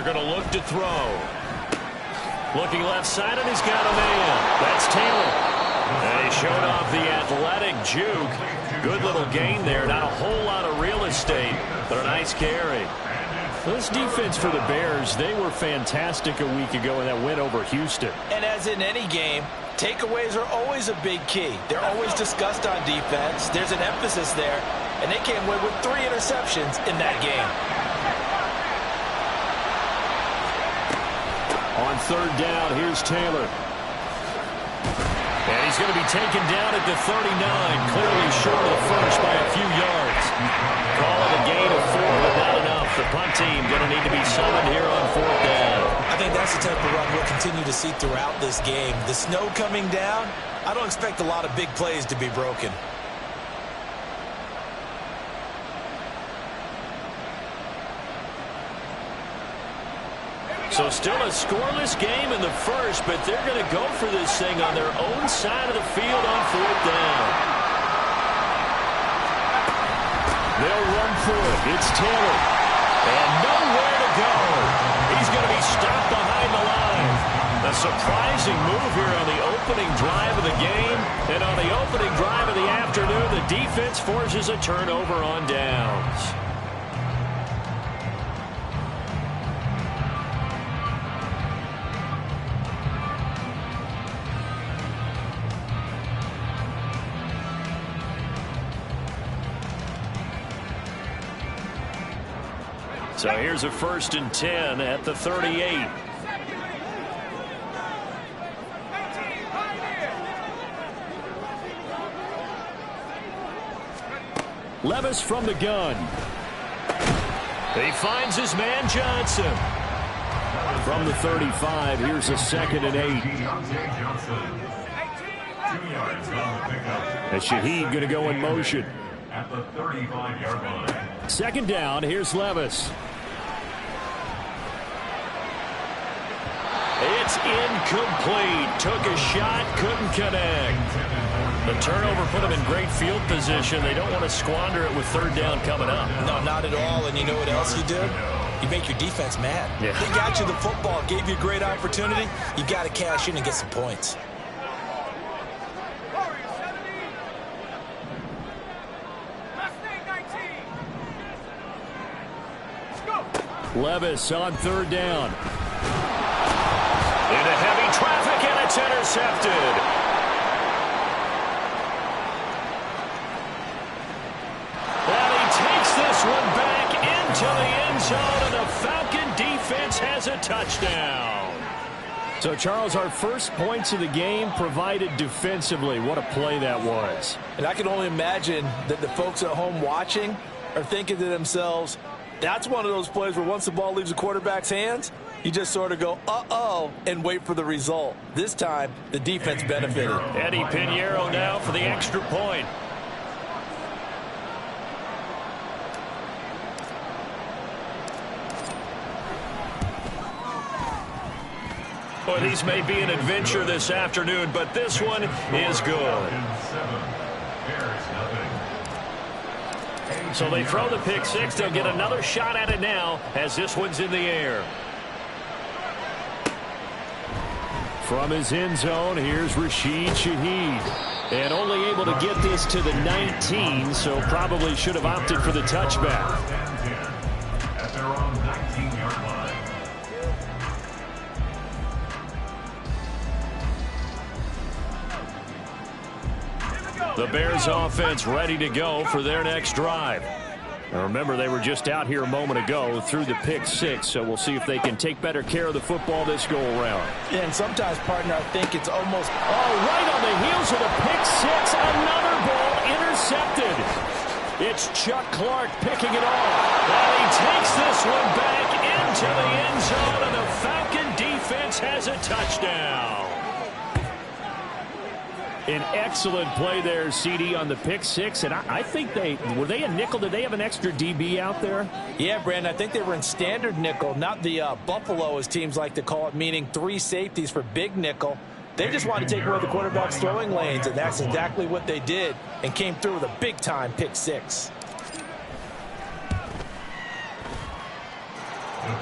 going to look to throw. Looking left side, and he's got a man. That's Taylor. And he showed off the athletic juke. Good little gain there. Not a whole lot of real estate, but a nice carry. This defense for the Bears, they were fantastic a week ago in that win over Houston. And as in any game, takeaways are always a big key. They're always discussed on defense. There's an emphasis there, and they came away with 3 interceptions in that game. On third down, here's Taylor. And he's going to be taken down at the 39, clearly short of the first by a few yards. Call it a gain of 4, but not enough. The punt team going to need to be summoned here on fourth down. I think that's the type of run we'll continue to see throughout this game. The snow coming down, I don't expect a lot of big plays to be broken. So still a scoreless game in the first, but they're going to go for this thing on their own side of the field on fourth down. They'll run for it. It's Taylor. And nowhere to go. He's going to be stopped behind the line. A surprising move here on the opening drive of the game. And on the opening drive of the afternoon, the defense forces a turnover on downs. So here's a 1st and 10 at the 38. Levis from the gun. He finds his man Johnson. From the 35, here's a 2nd and 8. And Shaheed going to go in motion. At the 35-yard line. 2nd down, here's Levis. It's incomplete. Took a shot, couldn't connect. The turnover put them in great field position. They don't want to squander it with 3rd down coming up. No, not at all. And you know what else you do? You make your defense mad. Yeah. They got you the football, gave you a great opportunity. You got to cash in and get some points. Levis on 3rd down. Into heavy traffic, and it's intercepted. And he takes this one back into the end zone, and the Falcon defense has a touchdown. So, Charles, our first points of the game provided defensively. What a play that was. And I can only imagine that the folks at home watching are thinking to themselves, that's one of those plays where once the ball leaves the quarterback's hands, you just sort of go, uh-oh, and wait for the result. This time, the defense benefited. Eddie Pinheiro now for the extra point. Well, these may be an adventure this afternoon, but this one is good. So they throw the pick six. They'll get another shot at it now as this one's in the air. From his end zone, here's Rashid Shaheed. And only able to get this to the 19, so probably should have opted for the touchback. At their own 19-yard line. The Bears offense ready to go for their next drive. Now remember, they were just out here a moment ago through the pick six, so we'll see if they can take better care of the football this go-around. Yeah, and sometimes, partner, I think it's almost... Oh, right on the heels of the pick six, another ball intercepted. It's Chuck Clark picking it off. And he takes this one back into the end zone, and the Falcon defense has a touchdown. An excellent play there, CD, on the pick six. And I think were they a nickel? Did they have an extra DB out there? Yeah, Brandon, I think they were in standard nickel, not the Buffalo, as teams like to call it, meaning 3 safeties for big nickel. They just wanted to take away the quarterback's throwing lanes, and that's exactly what they did, and came through with a big-time pick six.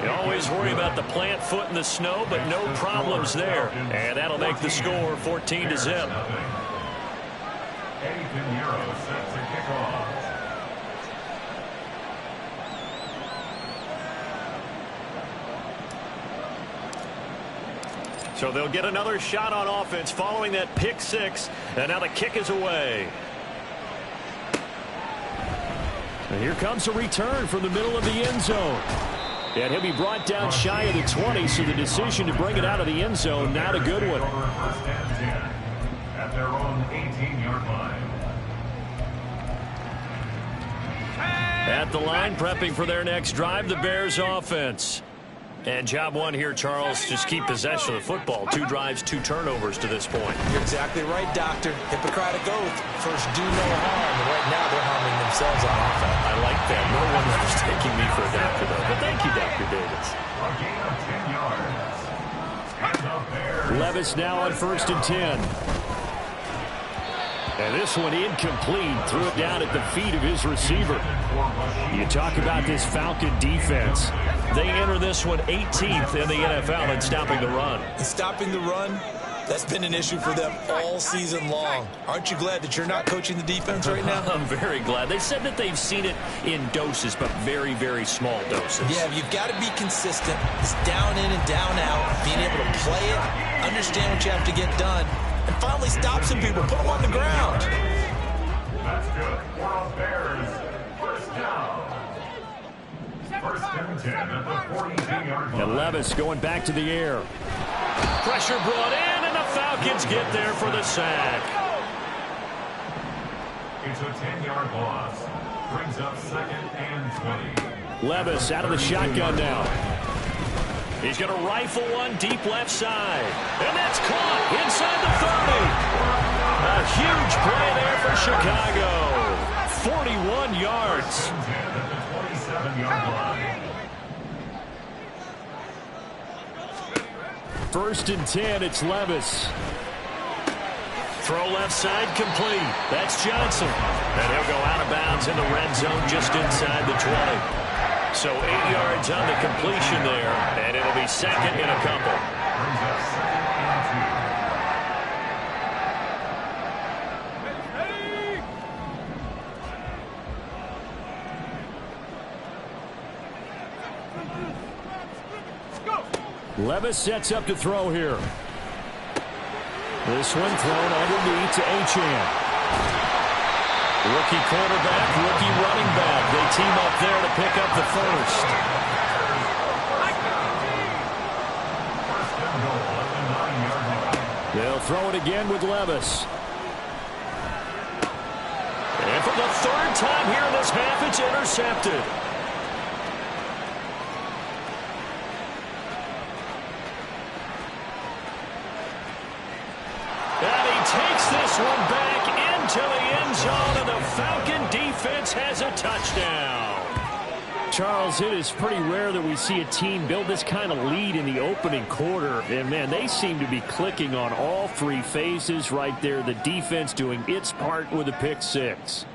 You always worry about the plant foot in the snow, but no problems there. And that'll make the score 14-0. Set to kick off. So they'll get another shot on offense following that pick six. And now the kick is away. And here comes a return from the middle of the end zone. And he'll be brought down shy of the 20, so the decision to bring it out of the end zone, not a good one. First and 10 at their own 18-yard line. At the line, prepping for their next drive, the Bears offense. And job one here, Charles, just keep possession of the football. 2 drives, 2 turnovers to this point. You're exactly right, Doctor. Hippocratic oath. First, do no harm. And right now, they're harming themselves on offense. I like that. No one was taking me for a doctor, though. But thank you, Dr. Davis. A gain of 10 yards. And the Bears. Levis now on 1st and 10. And this one incomplete. Threw it down at the feet of his receiver. You talk about this Falcon defense. They enter this one 18th in the NFL in stopping the run. And stopping the run, that's been an issue for them all season long. Aren't you glad that you're not coaching the defense right now? I'm very glad. They said that they've seen it in doses, but very, very small doses. Yeah, you've got to be consistent. It's down in and down out. Being able to play it, understand what you have to get done, and finally stop some people, put them on the ground. That's good. For the Bears. First down. First and 10 at the 42-yard line. And Levis going back to the air. Pressure brought in, and the Falcons get there for the sack. It's a 10-yard loss. Brings up 2nd and 20. Levis out of the shotgun now. He's going to rifle one deep left side. And that's caught inside the 30. A huge play there for Chicago. 41 yards. 10 at the 27-yard line. 1st and 10, it's Levis. Throw left side complete. That's Johnson. And he'll go out of bounds in the red zone just inside the 20. So 8 yards on the completion there, and it'll be 2nd and a couple. Brings up 2nd and 2. Levis sets up to throw here. This one thrown underneath to Achane. Rookie quarterback, rookie running back. They team up there to pick up the first. First and goal at the 9-yard line. They'll throw it again with Levis. And for the 3rd time here in this half, it's intercepted. And he takes this one back into the end zone, and the Falcon defense has a touchdown. Charles, it is pretty rare that we see a team build this kind of lead in the opening quarter. And, man, they seem to be clicking on all 3 phases right there. The defense doing its part with a pick six.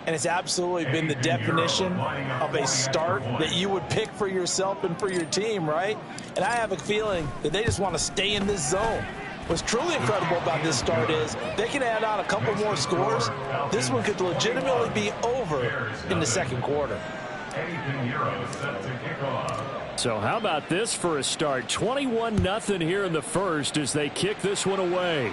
And it's absolutely been the definition of a start that you would pick for yourself and for your team, right? And I have a feeling that they just want to stay in this zone. What's truly incredible about this start is they can add on a couple more scores. This one could legitimately be over in the 2nd quarter. Set to kick off. So how about this for a start? 21-0 here in the first as they kick this one away.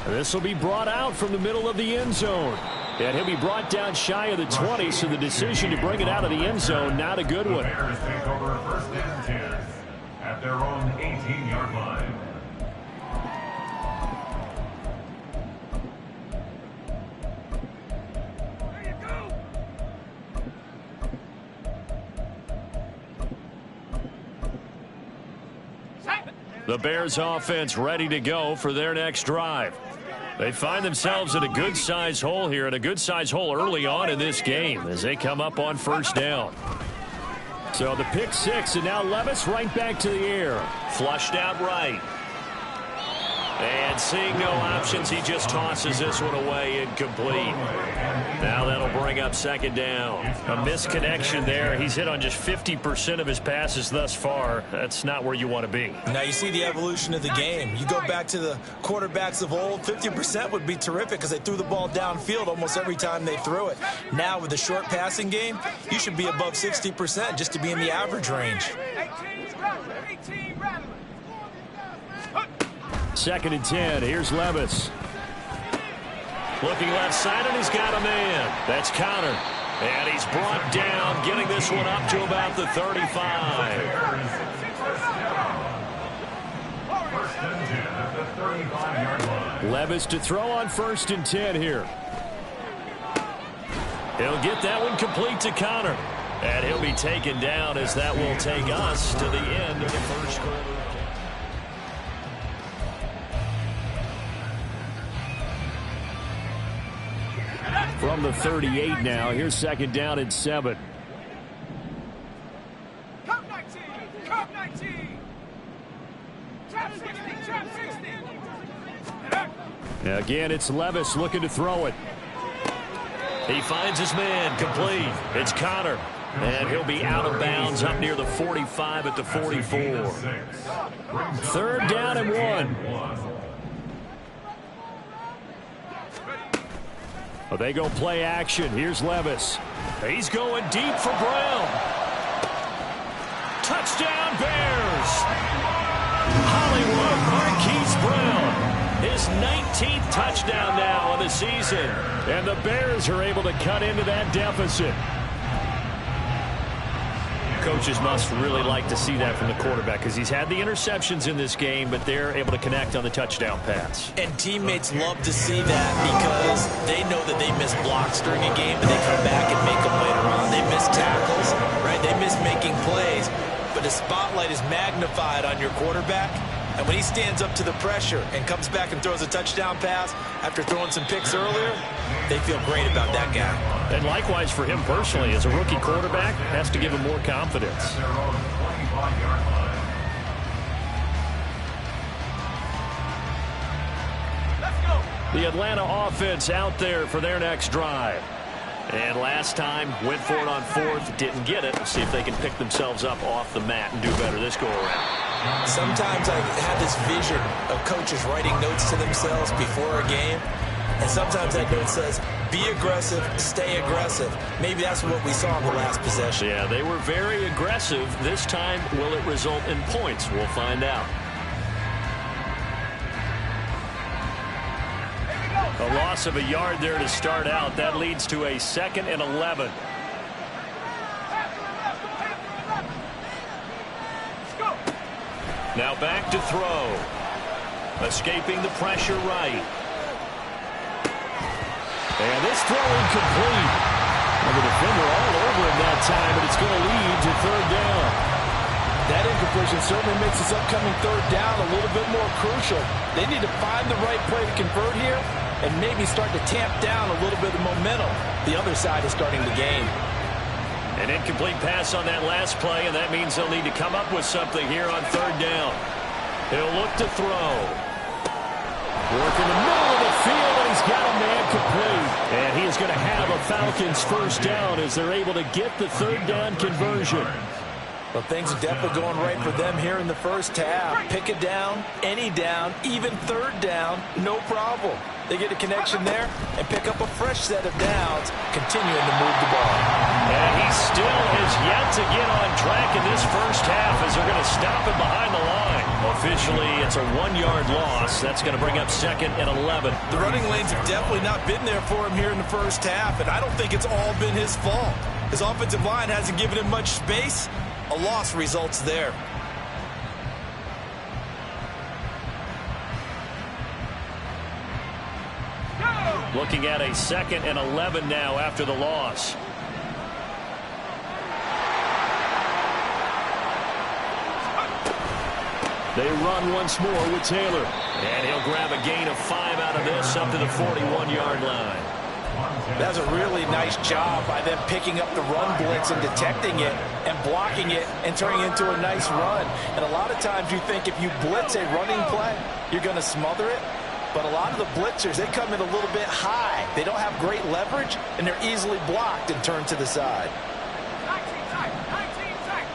This will be brought out from the middle of the end zone. And he'll be brought down shy of the 20, so the decision to bring it out of the end zone, not a good one. The Bears take over 1st and 10 at their own 18-yard line. The Bears offense ready to go for their next drive. They find themselves in a good-sized hole here, and a good-sized hole early on in this game as they come up on 1st down. So the pick six, and now Levis right back to the air. Flushed out right. And seeing no options, he just tosses this one away incomplete. Now that'll bring up second down. A misconnection there. He's hit on just 50% of his passes thus far. That's not where you want to be. Now you see the evolution of the game. You go back to the quarterbacks of old, 50% would be terrific because they threw the ball downfield almost every time they threw it. Now with the short passing game, you should be above 60% just to be in the average range. 2nd and 10. Here's Levis. Looking left side, and he's got a man. That's Connor. And he's brought down, getting this one up to about the 35. First and 10 at the 35-yard line. Levis to throw on 1st and 10 here. He'll get that one complete to Connor. And he'll be taken down as that will take us to the end of the first quarter. From the 38 now, here's 2nd down and 7. Come 19! Come 19! Trap 60! Trap 60! Again, it's Levis looking to throw it. He finds his man, complete. It's Connor. And he'll be out of bounds up near the 45 at the 44. 3rd down and 1. Well, they go play action. Here's Levis. He's going deep for Brown. Touchdown, Bears. Hollywood Marquise Brown. His 19th touchdown now of the season. And the Bears are able to cut into that deficit. Coaches must really like to see that from the quarterback because he's had the interceptions in this game, but they're able to connect on the touchdown pass. And teammates love to see that because they know that they miss blocks during a game, but they come back and make them later on. They miss tackles, right? They miss making plays, but the spotlight is magnified on your quarterback. And when he stands up to the pressure and comes back and throws a touchdown pass after throwing some picks earlier, they feel great about that guy. And likewise for him personally, as a rookie quarterback, has to give him more confidence. The Atlanta offense out there for their next drive. And last time, went for it on 4th, didn't get it. Let's see if they can pick themselves up off the mat and do better this go-around. Sometimes I have this vision of coaches writing notes to themselves before a game, and sometimes that note says, be aggressive, stay aggressive. Maybe that's what we saw in the last possession. Yeah, they were very aggressive. This time, will it result in points? We'll find out. A loss of a yard there to start out. That leads to a 2nd and 11. Now back to throw. Escaping the pressure right. And this throw incomplete. And the defender all over him that time, but it's going to lead to 3rd down. That incompletion certainly makes this upcoming 3rd down a little bit more crucial. They need to find the right play to convert here and maybe start to tamp down a little bit of momentum. The other side is starting to gain. An incomplete pass on that last play, and that means they'll need to come up with something here on 3rd down. He'll look to throw. Work in the middle of the field, and he's got a man complete. And he is going to have a Falcons 1st down as they're able to get the 3rd down conversion. Well, things are definitely going right for them here in the first half. Pick a down, any down, even 3rd down, no problem. They get a connection there and pick up a fresh set of downs, continuing to move the ball. And he still has yet to get on track in this first half as they're going to stop him behind the line. Officially, it's a 1-yard loss. That's going to bring up 2nd and 11. The running lanes have definitely not been there for him here in the first half, and I don't think it's all been his fault. His offensive line hasn't given him much space. A loss results there. Looking at a 2nd and 11 now after the loss. They run once more with Taylor. And he'll grab a gain of 5 out of this up to the 41-yard line. That's a really nice job by them picking up the run blitz and detecting it and blocking it and turning it into a nice run. And a lot of times you think if you blitz a running play, you're going to smother it. But a lot of the blitzers, they come in a little bit high. They don't have great leverage, and they're easily blocked and turned to the side. 19 tight, 19 tight.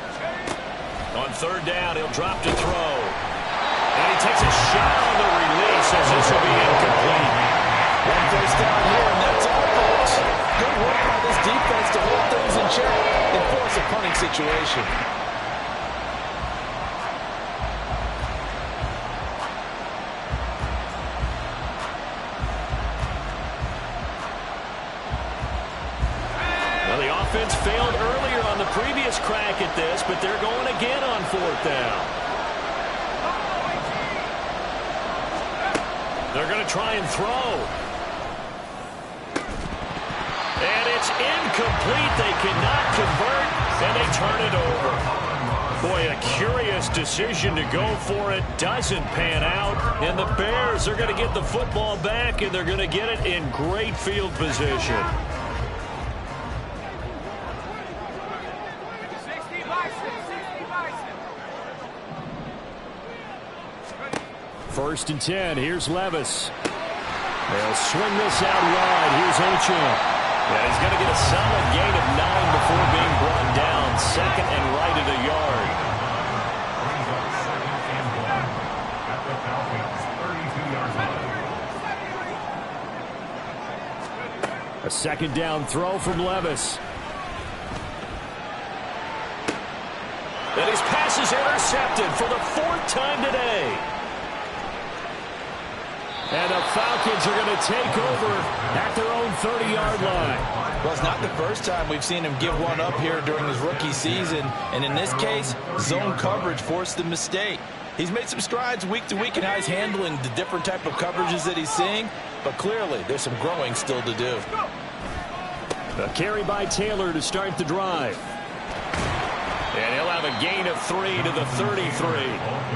On third down, he'll drop to throw. And he takes a shot on the release as this will be incomplete. One first down here, and that's all, folks. Good work by this defense to hold things in check and force a punting situation. Well, the offense failed earlier on the previous crack at this, but they're going again on fourth down. They're going to try and throw. And it's incomplete. They cannot convert, and they turn it over. Boy, a curious decision to go for it. Doesn't pan out. And the Bears are going to get the football back, and they're going to get it in great field position. 60 bison, 60 bison. First and 10. Here's Levis. They'll swing this out wide. Here's Achane. Yeah, he's going to get a solid gain of 9 before being brought down. Second and right at a yard. Brings up 2nd and 1 at the Falcons' 32-yard line. A second down throw from Levis. And his pass is intercepted for the 4th time today. And the Falcons are going to take over at their own 30-yard line. Well, it's not the first time we've seen him give one up here during his rookie season. And in this case, zone coverage forced the mistake. He's made some strides week to week in how he's handling the different type of coverages that he's seeing. But clearly, there's some growing still to do. A carry by Taylor to start the drive. And he'll have a gain of 3 to the 33.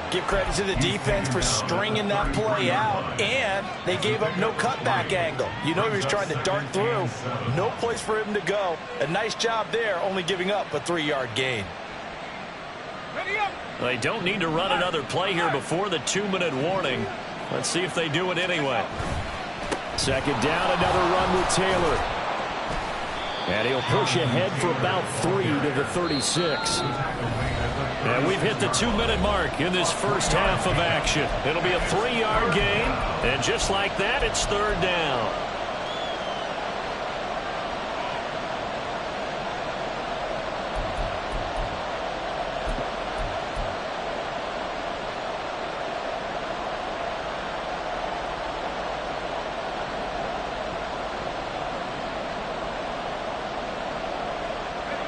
Give credit to the defense for stringing that play out, and they gave up no cutback angle. You know he was trying to dart through. No place for him to go. A nice job there, only giving up a 3-yard gain. Ready up. They don't need to run another play here before the 2-minute warning. Let's see if they do it anyway. Second down, another run with Taylor. And he'll push ahead for about 3 to the 36. And we've hit the 2-minute mark in this first half of action. It'll be a 3-yard gain. And just like that, it's third down.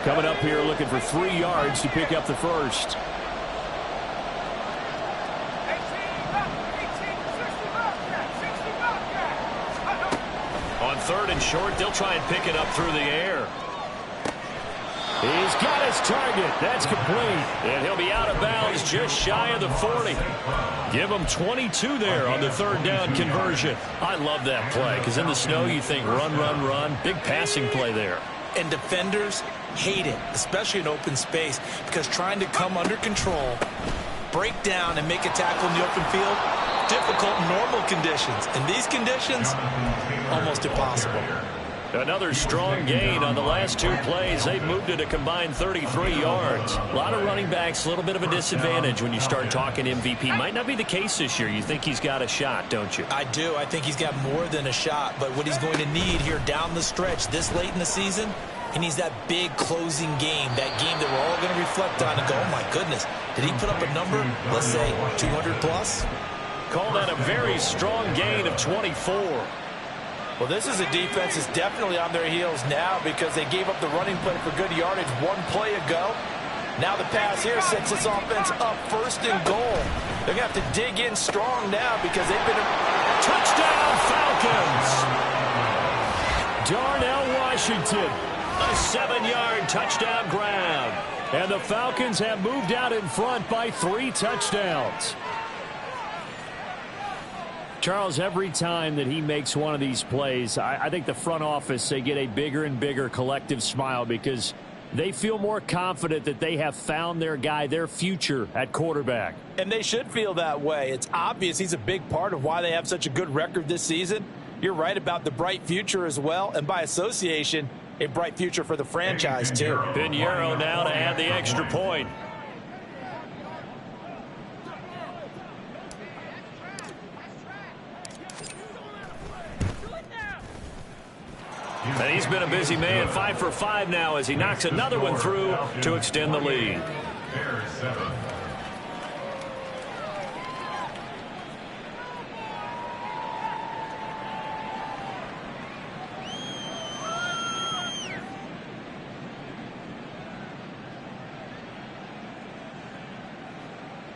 Coming up here looking for 3 yards to pick up the first. 18 left, 18, 60 Bobcat. On third and short, they'll try and pick it up through the air. He's got his target. That's complete. And he'll be out of bounds just shy of the 40. Give him 22 there on the third down conversion. I love that play because in the snow you think run, run, run. Big passing play there. And defenders hate it, especially in open space, because trying to come under control, break down, and make a tackle in the open field, difficult in normal conditions. In these conditions, almost impossible. Another strong gain on the last 2 plays. They've moved it a combined 33 yards. A lot of running backs, a little bit of a disadvantage when you start talking MVP. Might not be the case this year. You think he's got a shot, don't you? I do. I think he's got more than a shot. But what he's going to need here down the stretch this late in the season, he needs that big closing game, that game that we're all going to reflect on and go, oh, my goodness, did he put up a number, let's say, 200 plus? Call that a very strong gain of 24. Well, this is a defense that's definitely on their heels now because they gave up the running play for good yardage 1 play ago. Now the pass here sets this offense up first and goal. They're going to have to dig in strong now because they've been touchdown Falcons. Darnell Washington, a 7-yard touchdown grab. And the Falcons have moved out in front by 3 touchdowns. Charles, every time that he makes one of these plays, I think the front office, they get a bigger and bigger collective smile because they feel more confident that they have found their guy, their future at quarterback. And they should feel that way. It's obvious he's a big part of why they have such a good record this season. You're right about the bright future as well, and by association, a bright future for the franchise too. Pinheiro now to add the extra point. And he's been a busy man, 5 for 5 now as he knocks another one through to extend the lead. Bears 7.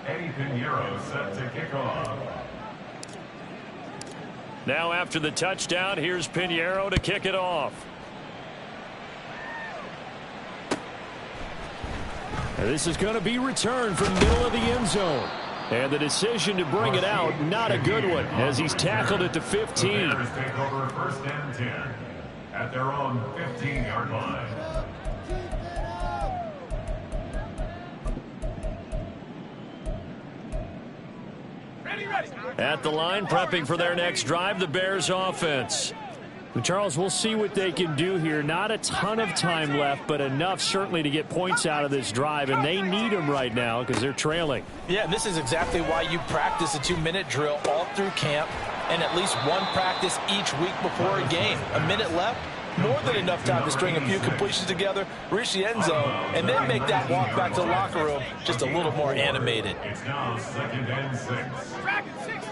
Eddie Pinheiro set to kick off. Now after the touchdown, here's Pinheiro to kick it off. And this is going to be returned from middle of the end zone. And the decision to bring it out, not a good one, as he's tackled it to 15. The Bears take over 1st and 10 at their own 15-yard line. At the line, prepping for their next drive, the Bears offense. Charles, we'll see what they can do here. Not a ton of time left, but enough certainly to get points out of this drive, and they need them right now because they're trailing. Yeah, and this is exactly why you practice a 2-minute drill all through camp and at least one practice each week before a game. A minute left, more than enough time to string a few completions together, reach the end zone, and then make that walk back to the locker room just a little more animated. It's now 2nd and 6. Dragon 60.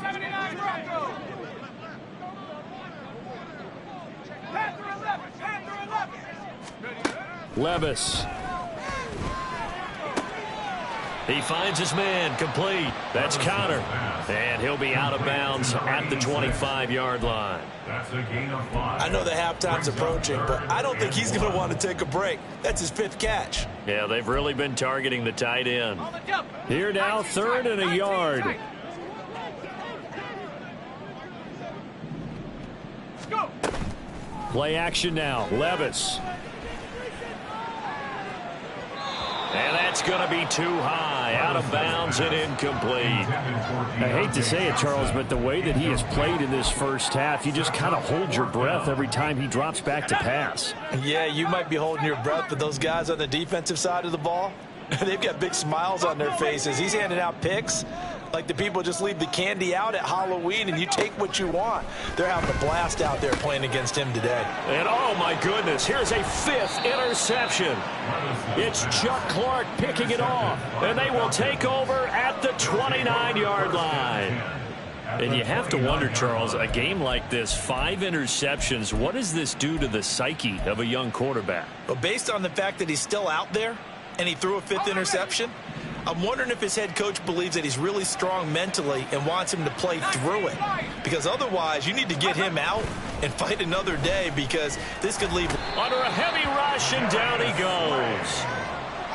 79 Bronco. Panther 11. Panther 11. Levis. He finds his man, complete. That's Connor. And he'll be out of bounds at the 25-yard line. That's a gain of 5. I know the halftime's approaching, but I don't think he's going to want to take a break. That's his 5th catch. Yeah, they've really been targeting the tight end. On the jump. Here now, 3rd and a yard. Let's go. Play action now. Levis. And that's going to be too high. Out of bounds and incomplete. I hate to say it, Charles, but the way that he has played in this first half, you just kind of hold your breath every time he drops back to pass. Yeah, you might be holding your breath, but those guys on the defensive side of the ball, they've got big smiles on their faces. He's handing out picks like the people just leave the candy out at Halloween and you take what you want. They're having a blast out there playing against him today. And oh my goodness, here's a 5th interception. It's Chuck Clark picking it off, and they will take over at the 29-yard line. And you have to wonder, Charles, a game like this, 5 interceptions, what does this do to the psyche of a young quarterback? But based on the fact that he's still out there and he threw a 5th interception, I'm wondering if his head coach believes that he's really strong mentally and wants him to play through it. Because otherwise, you need to get him out and fight another day, because this could leave under a heavy rush, and down he goes.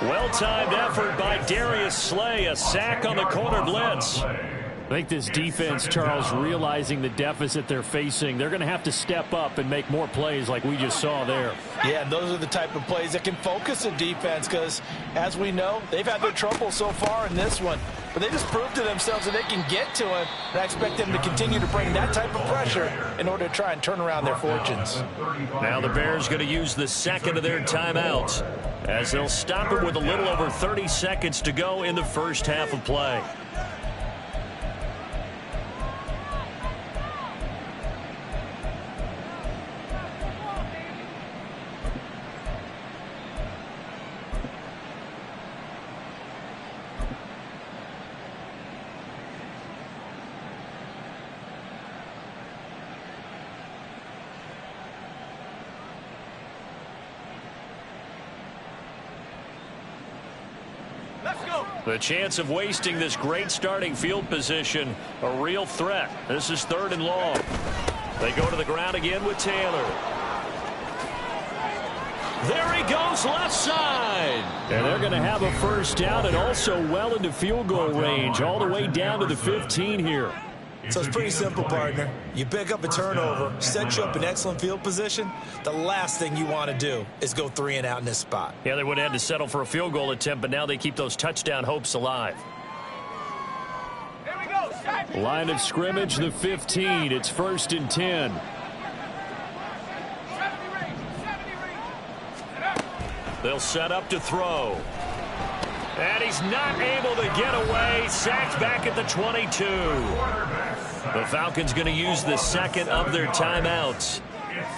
Well-timed effort by Darius Slay, a sack on the corner blitz. I think this defense, Charles, realizing the deficit they're facing, they're going to have to step up and make more plays like we just saw there. Yeah, and those are the type of plays that can focus a defense, because, as we know, they've had their trouble so far in this one. But they just proved to themselves that they can get to him, and I expect them to continue to bring that type of pressure in order to try and turn around their fortunes. Now the Bears going to use the 2nd of their timeouts, as they'll stop it with a little over 30 seconds to go in the first half of play. The chance of wasting this great starting field position, a real threat. This is 3rd and long. They go to the ground again with Taylor. There he goes, left side. And they're going to have a first down and also well into field goal range, all the way down to the 15 here. So it's pretty simple, partner. You pick up a turnover, set you up in excellent field position. The last thing you want to do is go 3 and out in this spot. Yeah, they would have had to settle for a field goal attempt, but now they keep those touchdown hopes alive. Here we go. Sack. Line of scrimmage, the 15. It's 1st and 10. 70 range. 70 range. Set up. They'll set up to throw. And he's not able to get away. Sacked back at the 22. The Falcons going to use the second of their timeouts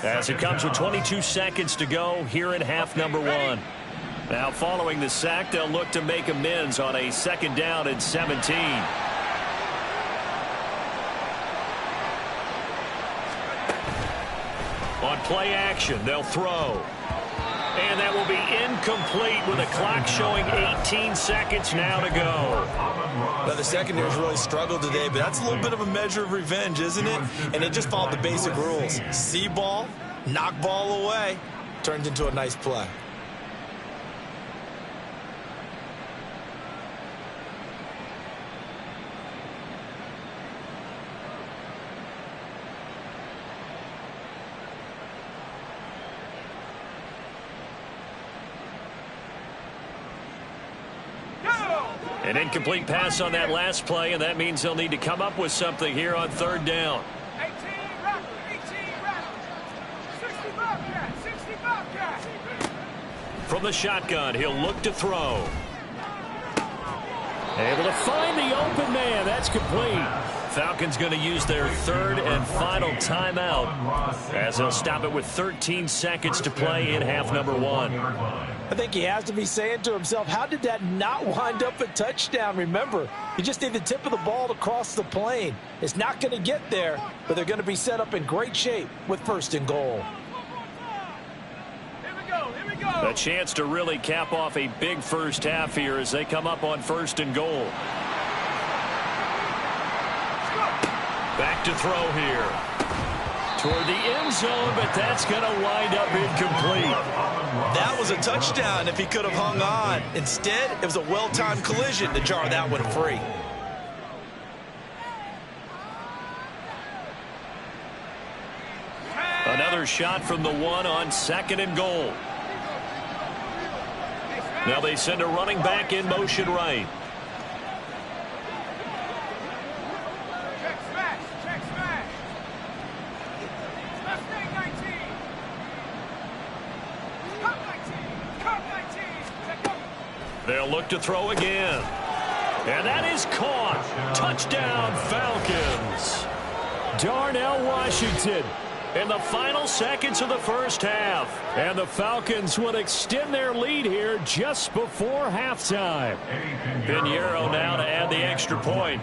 as it comes with 22 seconds to go here in half number 1. Now following the sack, they'll look to make amends on a 2nd down and 17. On play action, they'll throw. And that will be incomplete with the clock showing 18 seconds now to go. Now, the secondary's really struggled today, but that's a little bit of a measure of revenge, isn't it? And it just followed the basic rules. See ball, knock ball away, turned into a nice play. An incomplete pass on that last play, and that means they'll need to come up with something here on 3rd down. 18 Raptor. 18 Raptor. 60 Bobcat. 60 Bobcat. From the shotgun, he'll look to throw. Able to find the open man. That's complete. Falcons going to use their 3rd and final timeout as they'll stop it with 13 seconds to play in half number 1. I think he has to be saying to himself, how did that not wind up a touchdown? Remember, you just need the tip of the ball to cross the plane. It's not going to get there, but they're going to be set up in great shape with 1st and goal. Here we go. Here we go. A chance to really cap off a big first half here as they come up on 1st and goal. Back to throw here. Toward the end zone, but that's going to wind up incomplete. That was a touchdown if he could have hung on. Instead, it was a well-timed collision to jar that one free. Another shot from the 1 on 2nd and goal. Now they send a running back in motion right. Check smash. Check smash. Mustang 19. Cup 19. Cup 19. Check up. They'll look to throw again. And that is caught. Touchdown, Falcons. Darnell Washington in the final seconds of the first half. And the Falcons would extend their lead here just before halftime. Pinheiro now to add the extra point.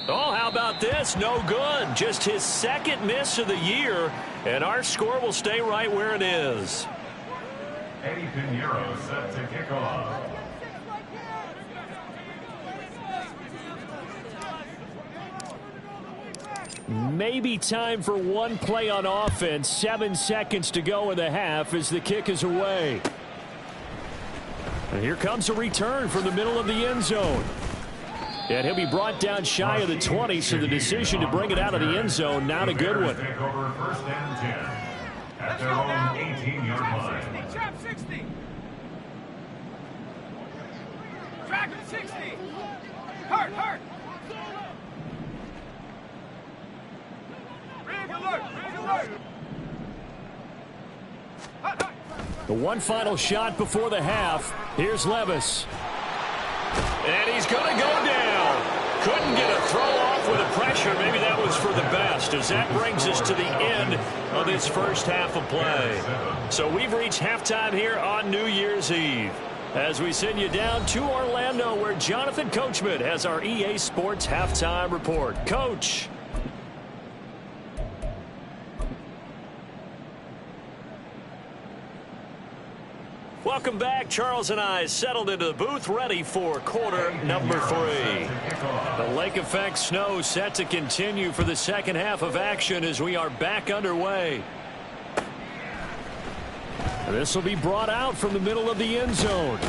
Oh, how about this? No good. Just his 2nd miss of the year, and our score will stay right where it is. Eddie Pinheiro set to kick off. Maybe time for one play on offense. 7 seconds to go in the half as the kick is away. And here comes a return from the middle of the end zone. And he'll be brought down shy of the 20, so the decision to bring it out of the end zone, not a good one. Take over 1st and 10 at their own 18-yard line. Trap 60. Track 60. Hurt. Rig alert. Hut. The one final shot before the half. Here's Levis. And he's going to go down. Couldn't get a throw off with the pressure. Maybe that was for the best, as that brings us to the end of this first half of play. So we've reached halftime here on New Year's Eve, as we send you down to Orlando, where Jonathan Coachman has our EA Sports halftime report. Coach. Welcome back. Charles and I settled into the booth, ready for quarter number 3. The lake effect snow set to continue for the second half of action as we are back underway. This will be brought out from the middle of the end zone.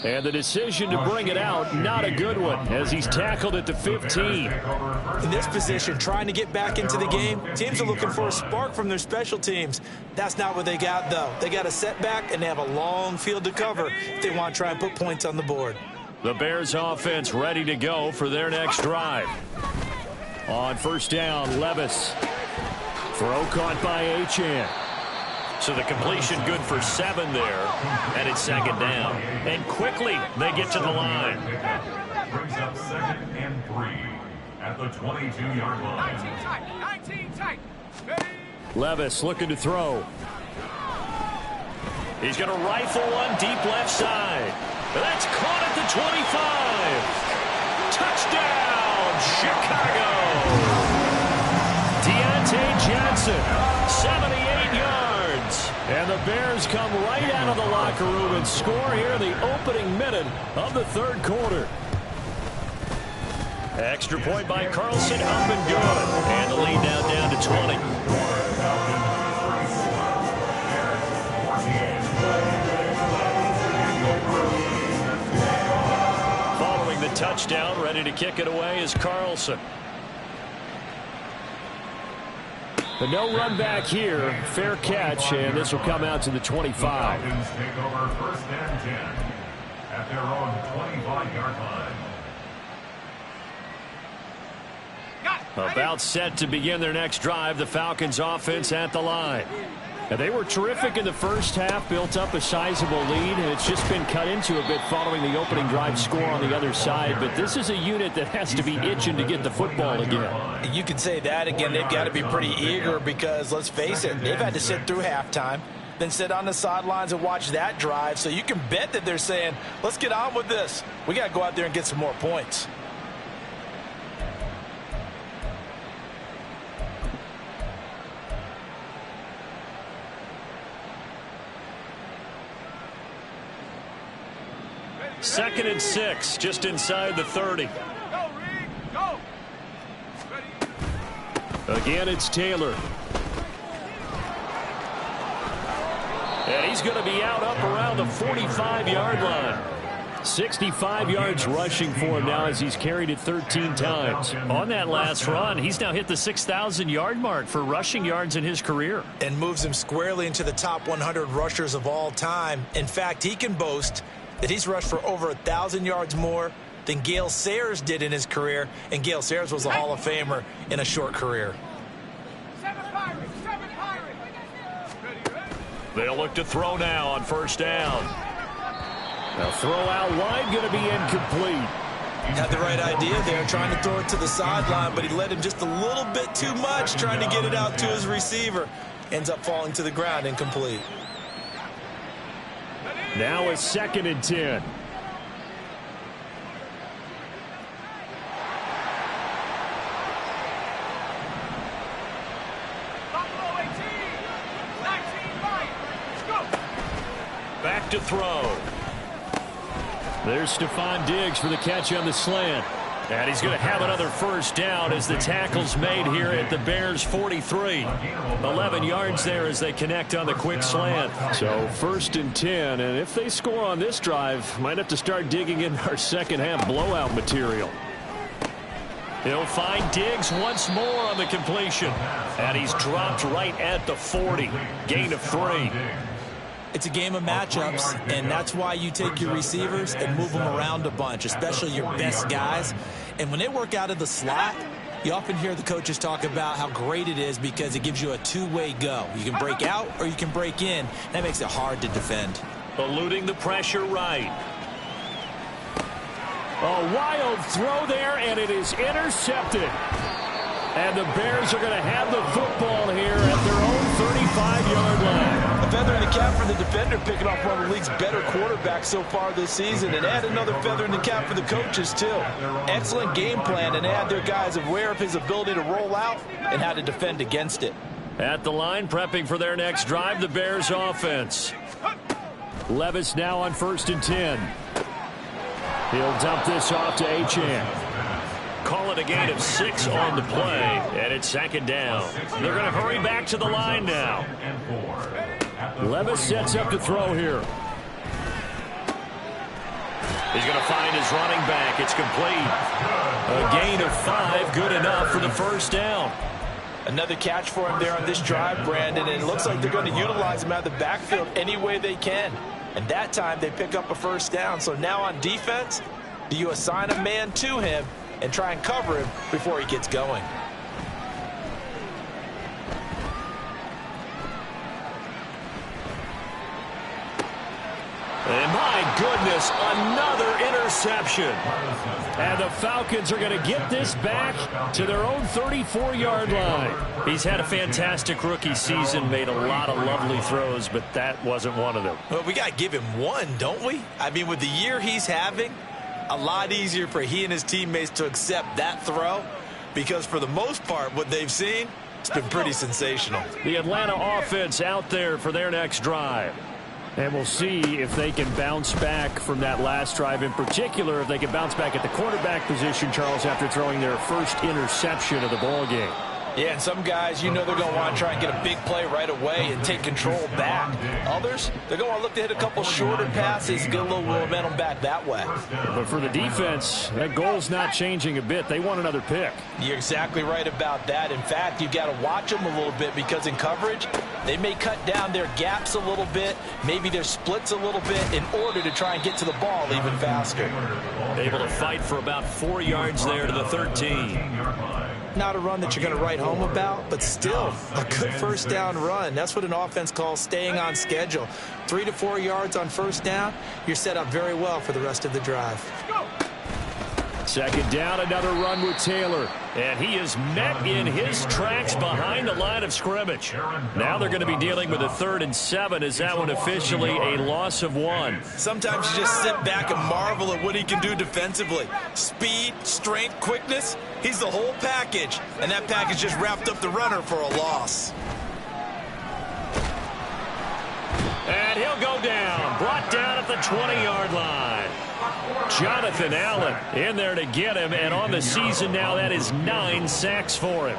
And the decision to bring it out, not a good one, as he's tackled at the 15. In this position, trying to get back into the game, teams are looking for a spark from their special teams. That's not what they got, though. They got a setback, and they have a long field to cover if they want to try and put points on the board. The Bears offense ready to go for their next drive. On first down, Levis. Throw caught by Achane. So the completion good for 7 there, and it's second down. And quickly they get to the line. Brings up 2nd and 3 at the 22-yard line. 19 tight. Ready? Levis looking to throw. He's going to rifle one deep left side. That's caught at the 25. Touchdown, Chicago. Deontay Johnson, 78 yards. And the Bears come right out of the locker room and score here in the opening minute of the third quarter. Extra point by Carlson, up and good. And the lead now down to 20. Following the touchdown, ready to kick it away is Carlson. But no run back here. Fair catch, and this will come out to the 25. The Falcons take over 1st and 10 at their own 25-yard line. About set to begin their next drive, the Falcons offense at the line. Now, they were terrific in the first half, built up a sizable lead, and it's just been cut into a bit following the opening drive score on the other side. But this is a unit that has to be itching to get the football again. You could say that again. They've got to be pretty eager because, let's face it, they've had to sit through halftime, then sit on the sidelines and watch that drive. So you can bet that they're saying, let's get on with this. We got to go out there and get some more points. Second and 6, just inside the 30. Go, Reed. Go. Ready? Again, it's Taylor. And he's going to be out up around the 45-yard line. 65 yards rushing for him now as he's carried it 13 times. On that last run, he's now hit the 6,000-yard mark for rushing yards in his career. And moves him squarely into the top 100 rushers of all time. In fact, he can boast that he's rushed for over 1,000 yards more than Gale Sayers did in his career, and Gale Sayers was a Hall of Famer in a short career. 7 Pirates. 7 Pirates. Ready, ready? They'll look to throw now on first down. Now throw out wide, going to be incomplete. Had the right idea there, trying to throw it to the sideline, but he let him just a little bit too much, trying to get it out to his receiver. Ends up falling to the ground, incomplete. Now it's 2nd and 10. Buffalo 18. 19 Lions. Go. Back to throw. There's Stephon Diggs for the catch on the slant. And he's going to have another first down as the tackle's made here at the Bears 43. 11 yards there as they connect on the quick slant. So 1st and 10, and if they score on this drive, might have to start digging in our second half blowout material. He'll find Diggs once more on the completion. And he's dropped right at the 40. Gain of 3. It's a game of matchups, and that's why you take your receivers and move them around a bunch, especially your best guys. And when they work out of the slot, you often hear the coaches talk about how great it is because it gives you a two-way go. You can break out or you can break in. That makes it hard to defend. Eluding the pressure right. A wild throw there, and it is intercepted. And the Bears are going to have the football here at their own 35-yard line. A feather in the cap for the defender, picking off one of the league's better quarterbacks so far this season, and add another feather in the cap for the coaches, too. Excellent game plan, and add their guys aware of his ability to roll out and how to defend against it. At the line, prepping for their next drive, the Bears offense. Levis now on 1st and 10. He'll dump this off to Achane. Call it a gain of 6 on the play, and it's 2nd down. They're going to hurry back to the line now. Levis sets up to throw here. He's going to find his running back. It's complete. A gain of 5, good enough for the first down. Another catch for him there on this drive, Brandon, and it looks like they're going to utilize him out of the backfield any way they can. And that time they pick up a first down. So now on defense, do you assign a man to him and try and cover him before he gets going? And my goodness, another interception. And the Falcons are going to get this back to their own 34-yard line. He's had a fantastic rookie season, made a lot of lovely throws, but that wasn't one of them. Well, we got to give him one, don't we? I mean, with the year he's having, a lot easier for he and his teammates to accept that throw, because for the most part, what they've seen, it's been pretty sensational. The Atlanta offense out there for their next drive. And we'll see if they can bounce back from that last drive, in particular if they can bounce back at the quarterback position, Charles, after throwing their first interception of the ball game. Yeah, and some guys, you know, they're going to want to try and get a big play right away and take control back. Others, they're going to want to look to hit a couple shorter passes and get a little momentum back that way. But for the defense, that goal's not changing a bit. They want another pick. You're exactly right about that. In fact, you've got to watch them a little bit, because in coverage, they may cut down their gaps a little bit, maybe their splits a little bit, in order to try and get to the ball even faster. Able to fight for about 4 yards there to the 13. Not a run that you're going to write home about, but still a good first down run. That's what an offense calls staying on schedule. 3 to 4 yards on first down, you're set up very well for the rest of the drive. Second down, another run with Taylor. And he is met in his tracks behind the line of scrimmage. Now they're going to be dealing with a 3rd and 7. Is that one officially a loss of 1? Sometimes you just sit back and marvel at what he can do defensively. Speed, strength, quickness, he's the whole package. And that package just wrapped up the runner for a loss. And he'll go down, brought down at the 20-yard line. Jonathan Allen in there to get him, and on the season now, that is 9 sacks for him.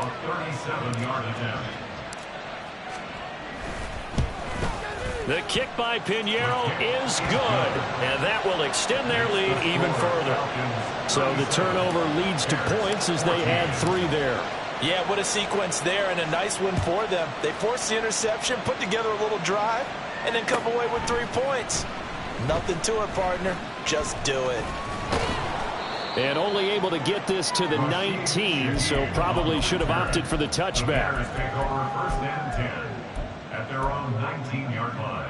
The kick by Pinheiro is good, and that will extend their lead even further. So the turnover leads to points as they add 3 there. Yeah, what a sequence there, and a nice one for them. They forced the interception, put together a little drive, and then come away with 3 points. Nothing to it, partner. Just do it. And only able to get this to the 19, so probably should have opted for the touchback. Take over 1st and 10 at their own 19-yard line.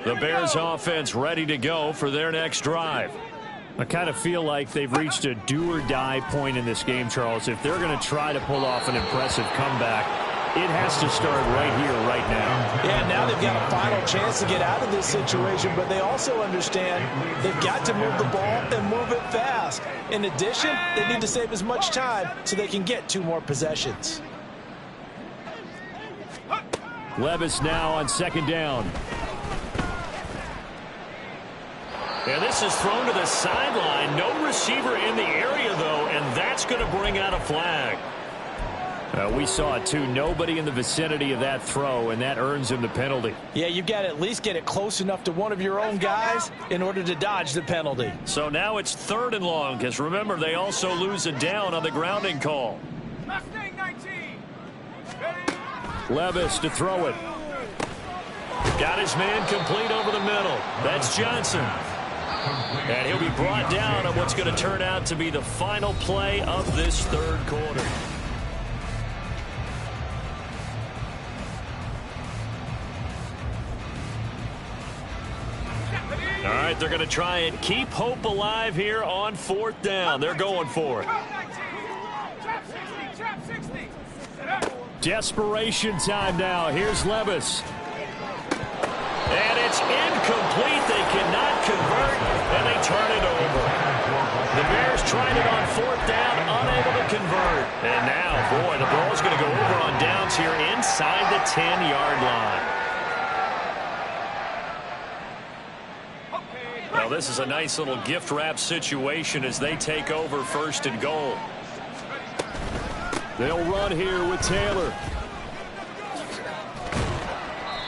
The Bears offense ready to go for their next drive. I kind of feel like they've reached a do-or-die point in this game, Charles. If they're going to try to pull off an impressive comeback, it has to start right here, right now. Yeah, now they've got a final chance to get out of this situation, but they also understand they've got to move the ball and move it fast. In addition, they need to save as much time so they can get 2 more possessions. Levis now on 2nd down. And this is thrown to the sideline. No receiver in the area, though, and that's going to bring out a flag. We saw it, too. Nobody in the vicinity of that throw, and that earns him the penalty. Yeah, you've got to at least get it close enough to one of your own guys in order to dodge the penalty. So now it's 3rd and long, because remember, they also lose a down on the grounding call. Mustang 19. Levis to throw it. Got his man complete over the middle. That's Johnson. And he'll be brought down on what's going to turn out to be the final play of this 3rd quarter. All right, they're going to try and keep hope alive here on 4th down. They're going for it. Desperation time now. Here's Levis. And it's incomplete. They cannot convert, and they turn it over. The Bears tried it on 4th down, unable to convert. And now, boy, the ball's going to go over on downs here inside the 10-yard line. Now, this is a nice little gift wrap situation as they take over 1st and goal. They'll run here with Taylor.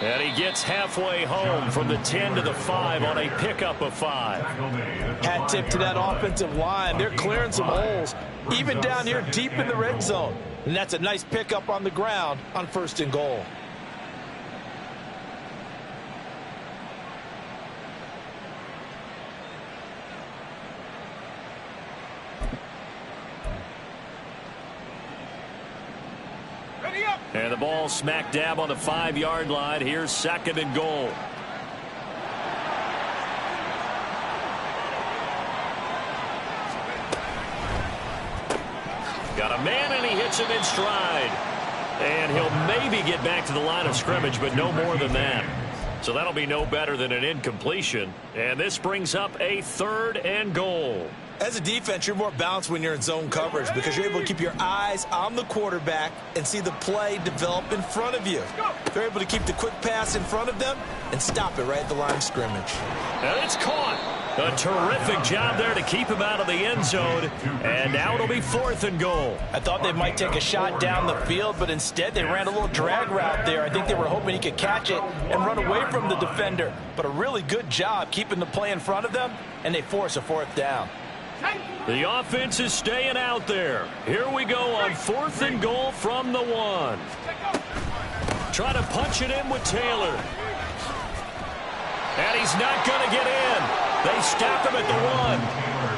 And he gets halfway home from the 10 to the 5 on a pickup of 5. Hat tip to that offensive line. They're clearing some holes, even down here deep in the red zone. And that's a nice pickup on the ground on 1st and goal. And the ball smack dab on the 5-yard line. Here's 2nd and goal. Got a man, and he hits him in stride. And he'll maybe get back to the line of scrimmage, but no more than that. So that'll be no better than an incompletion. And this brings up a 3rd and goal. As a defense, you're more balanced when you're in zone coverage because you're able to keep your eyes on the quarterback and see the play develop in front of you. They're able to keep the quick pass in front of them and stop it right at the line of scrimmage. And it's caught. A terrific job there to keep him out of the end zone. And now it'll be 4th and goal. I thought they might take a shot down the field, but instead they ran a little drag route there. I think they were hoping he could catch it and run away from the defender. But a really good job keeping the play in front of them, and they force a 4th down. The offense is staying out there. Here we go on 4th and goal from the 1. Try to punch it in with Taylor. And he's not going to get in. They stop him at the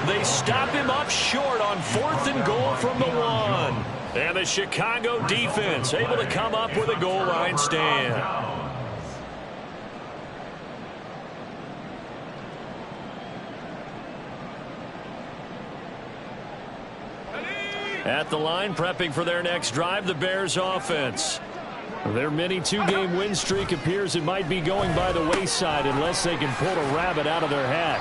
1. They stop him up short on 4th and goal from the 1. And the Chicago defense able to come up with a goal line stand. At the line, prepping for their next drive, the Bears offense. Their mini 2-game win streak appears it might be going by the wayside unless they can pull a rabbit out of their hat.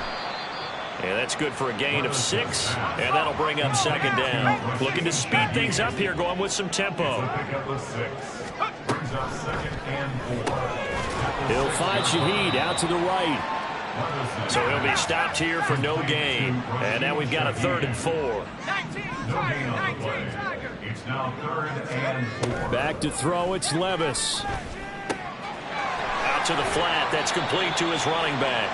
And that's good for a gain of 6, and that'll bring up 2nd down. Looking to speed things up here, going with some tempo. He'll find Shaheed out to the right. So he'll be stopped here for no gain. And now we've got a 3rd and 4. It's now 3rd and 4. Back to throw, it's Levis. Out to the flat, that's complete to his running back.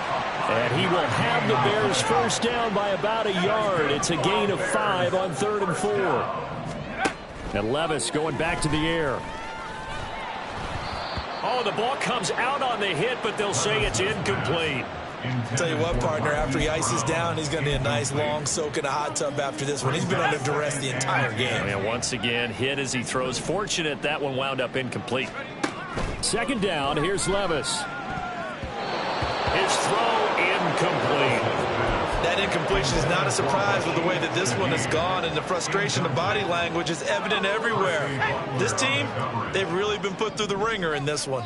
And he will have the Bears 1st down by about a yard. It's a gain of 5 on 3rd and 4. And Levis going back to the air. Oh, the ball comes out on the hit, but they'll say it's incomplete. Tell you what, partner, after he ices down, he's going to need a nice long soak in a hot tub after this one. He's been under duress the entire game. And once again, hit as he throws. Fortunate that one wound up incomplete. 2nd down, here's Levis. His throw incomplete. That incompletion is not a surprise with the way that this one has gone, and the frustration of body language is evident everywhere. This team, they've really been put through the ringer in this one.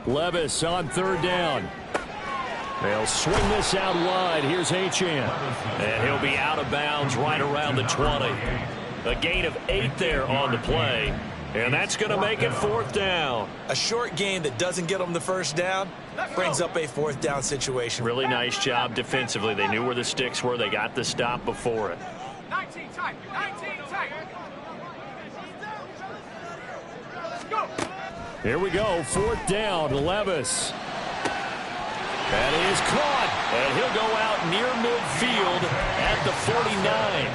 Levis on 3rd down. They'll swing this out wide. Here's Achane. And he'll be out of bounds right around the 20. A gain of 8 there on the play. And that's going to make it 4th down. A short gain that doesn't get them the 1st down brings up a 4th down situation. Really nice job defensively. They knew where the sticks were. They got the stop before it. 19 tight. 19 tight. Let's go. Here we go. 4th down. Levis. That is caught. And he'll go out near midfield at the 49.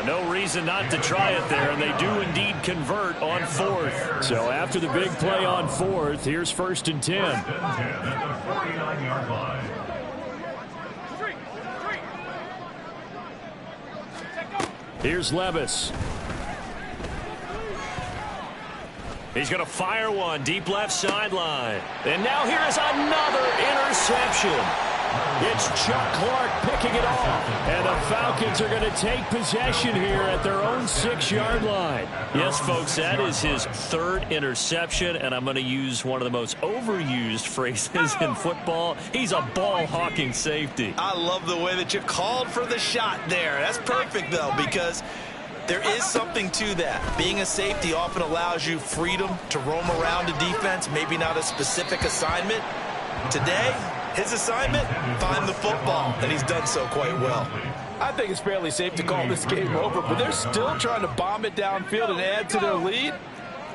No reason not to try it there, and they do indeed convert on 4th. So after the big play on 4th, here's 1st and 10. 1st and 10 at the 49-yard line. Here's Levis. He's going to fire one deep left sideline. And now here is another interception. It's Chuck Clark picking it off. And the Falcons are going to take possession here at their own 6-yard line. Yes, folks, that is his 3rd interception, and I'm going to use one of the most overused phrases in football. He's a ball-hawking safety. I love the way that you called for the shot there. That's perfect, though, because there is something to that. Being a safety often allows you freedom to roam around a defense, maybe not a specific assignment. Today, His assignment, find the football, and he's done so quite well. I think it's fairly safe to call this game over, but they're still trying to bomb it downfield and add to their lead.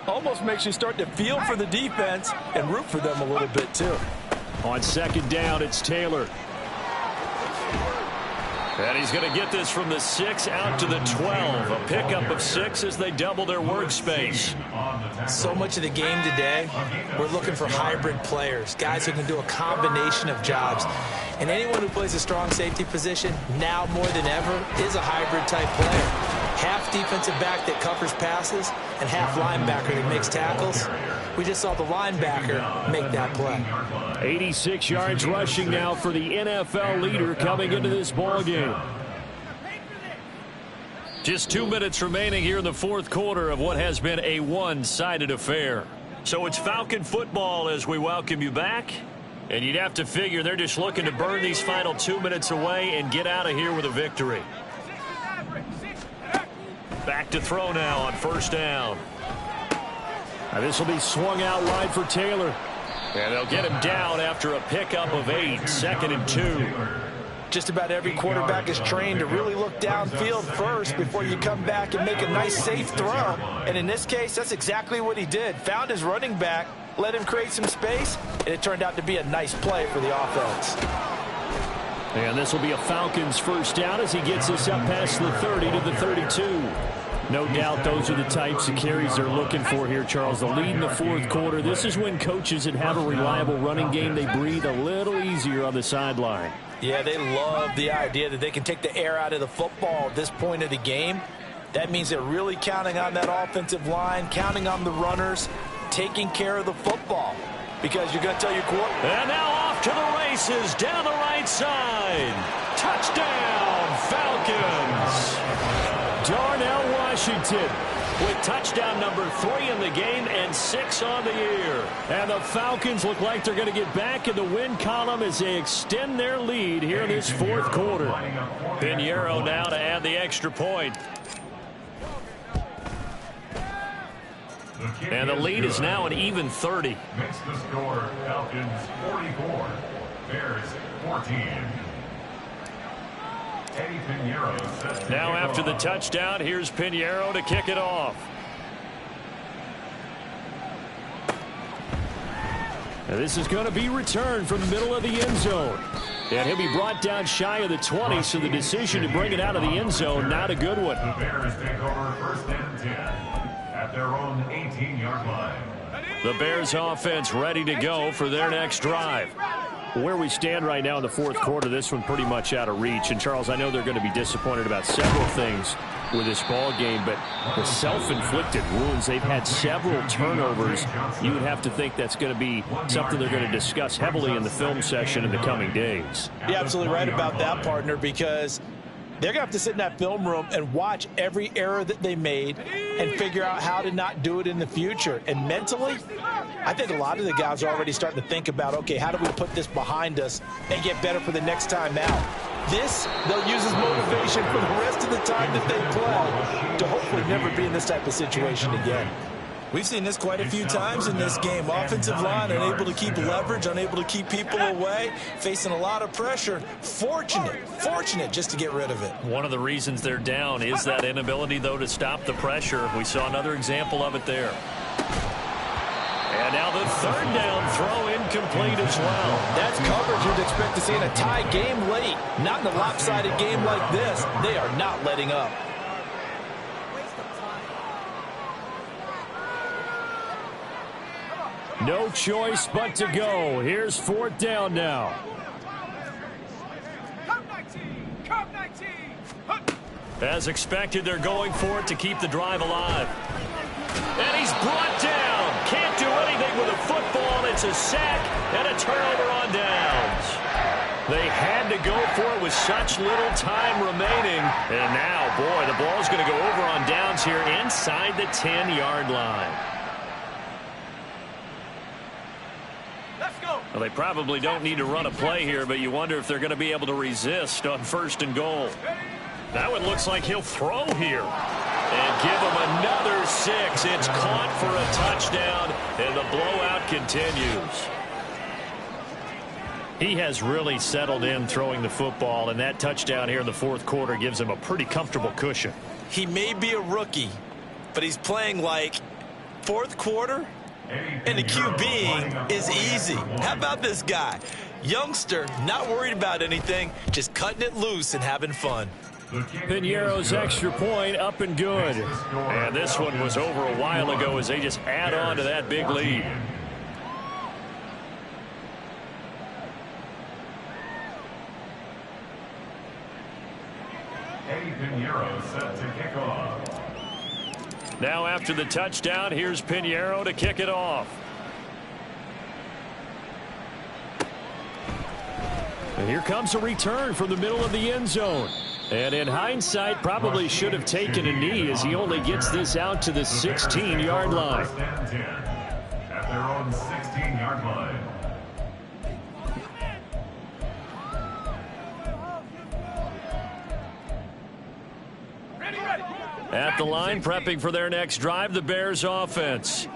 Almost makes you start to feel for the defense and root for them a little bit too. On second down, it's Taylor. And he's going to get this from the 6 out to the 12. A pickup of 6 as they double their workspace. So much of the game today, we're looking for hybrid players, guys who can do a combination of jobs. And anyone who plays a strong safety position, now more than ever, is a hybrid type player. Half defensive back that covers passes and half linebacker that makes tackles. We just saw the linebacker make that play. 86 yards rushing now for the NFL leader coming into this ball game. Just 2 minutes remaining here in the fourth quarter of what has been a one-sided affair. So it's Falcon football as we welcome you back. And you'd have to figure they're just looking to burn these final 2 minutes away and get out of here with a victory. Back to throw now on first down. Now this will be swung out wide for Taylor. And they'll get him down after a pickup of 8, 2nd and 2. Just about every quarterback is trained to really look downfield first before you come back and make a nice, safe throw. And in this case, that's exactly what he did. Found his running back, let him create some space, and it turned out to be a nice play for the offense. And this will be a Falcons first down as he gets us up past the 30 to the 32. No doubt those are the types of carries they're looking for here, Charles. The lead in the fourth quarter. This is when coaches that have a reliable running game, they breathe a little easier on the sideline. Yeah, they love the idea that they can take the air out of the football at this point of the game. That means they're really counting on that offensive line, counting on the runners, taking care of the football. Because you're going to tell your quarterback. And now off to the races down the right side. Touchdown, Falcons. Darnell Washington with touchdown number 3 in the game and 6 on the year. And the Falcons look like they're going to get back in the win column as they extend their lead here in this fourth quarter. Pinheiro now to add the extra point. And the lead is now an even 30. Makes the score Falcons 44, Bears 14. Eddie Pinheiro sets the Now after the kickoff. touchdown, here's Pinheiro to kick it off. And this is going to be returned from the middle of the end zone. And he'll be brought down shy of the 20, so the decision to bring it out of the end zone, not a good one. The Bears take over first and 10 at their own 18-yard line. The Bears offense ready to go for their next drive. Where we stand right now in the fourth quarter, this one pretty much out of reach. And, Charles, I know they're going to be disappointed about several things with this ball game, but the self-inflicted wounds, they've had several turnovers. You would have to think that's going to be something they're going to discuss heavily in the film session in the coming days. You're absolutely right about that, partner, because they're going to have to sit in that film room and watch every error that they made and figure out how to not do it in the future. And mentally, I think a lot of the guys are already starting to think about, okay, how do we put this behind us and get better for the next time out? This, they'll use as motivation for the rest of the time that they play to hopefully never be in this type of situation again. We've seen this quite a few times in this game. Offensive line unable to keep leverage, unable to keep people away, facing a lot of pressure. Fortunate just to get rid of it. One of the reasons they're down is that inability, though, to stop the pressure. We saw another example of it there. And now the third down throw incomplete as well. That's coverage you'd expect to see in a tie game late. Not in a lopsided game like this. They are not letting up. No choice but to go. Here's fourth down now. Come 19. As expected, they're going for it to keep the drive alive. And he's brought down. Can't do anything with a football. It's a sack and a turnover on downs. They had to go for it with such little time remaining. And now, boy, the ball's going to go over on downs here inside the 10-yard line. Let's go. Well, they probably don't need to run a play here, but you wonder if they're going to be able to resist on first and goal. Now it looks like he'll throw here. And give him another 6. It's caught for a touchdown, and the blowout continues. He has really settled in throwing the football, and that touchdown here in the fourth quarter gives him a pretty comfortable cushion. He may be a rookie, but he's playing like fourth quarter, and the QBing is easy. How about this guy? Youngster, not worried about anything, just cutting it loose and having fun. Piñeiro's extra point up and good. And this one was over a while ago as they just add on to that big lead. Eddie Piñeiro set to kick off. Now after the touchdown, here's Piñeiro to kick it off. And here comes a return from the middle of the end zone. And in hindsight, probably should have taken a knee as he only gets this out to the 16-yard line. First and 10 at their own 16-yard line. At the line, prepping for their next drive, the Bears offense.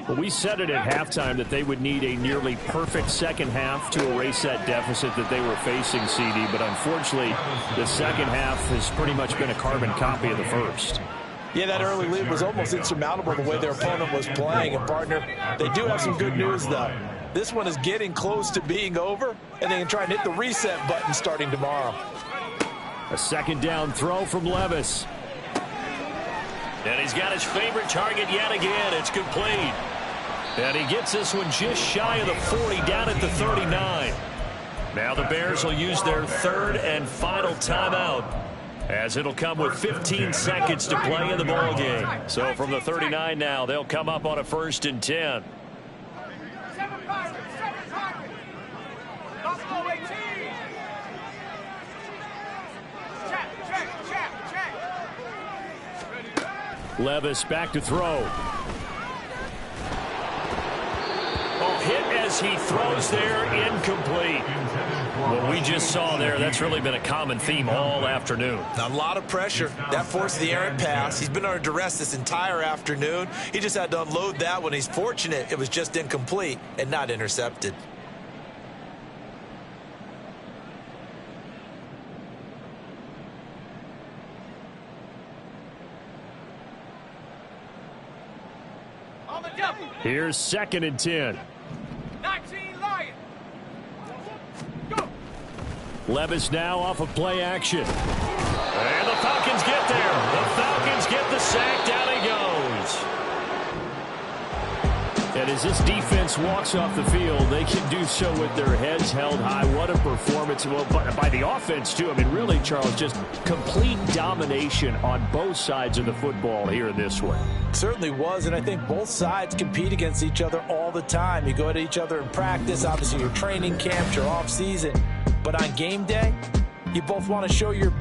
Well, we said it at halftime that they would need a nearly perfect second half to erase that deficit that they were facing, CD. But unfortunately, the second half has pretty much been a carbon copy of the first. Yeah, that early lead was almost insurmountable the way their opponent was playing. And, partner, they do have some good news, though. This one is getting close to being over, and they can try and hit the reset button starting tomorrow. A second down throw from Levis. And he's got his favorite target yet again. It's complete. And he gets this one just shy of the 40, down at the 39. Now the Bears will use their third and final timeout, as it'll come with 15 seconds to play in the ball game. So from the 39 now, they'll come up on a 1st and 10. 7 Pirates, 7 Pirates. Buffalo 18. Check. Levis back to throw. Hit as he throws there, incomplete. What we just saw there, that's really been a common theme all afternoon. A lot of pressure. That forced the errant pass. He's been under duress this entire afternoon. He just had to unload that one. He's fortunate it was just incomplete and not intercepted. On the double. Here's 2nd and 10. 19 Lions. Go. Levis now off of play action. And the Falcons get there. The Falcons get the sack. Down he goes. And as this defense walks off the field, they can do so with their heads held high. What a performance. Well, by the offense, too. I mean, really, Charles, just complete domination on both sides of the football here in this one. Certainly was, and I think both sides compete against each other all the time. You go at each other in practice, obviously your training camps, your off season. But on game day, you both want to show your best.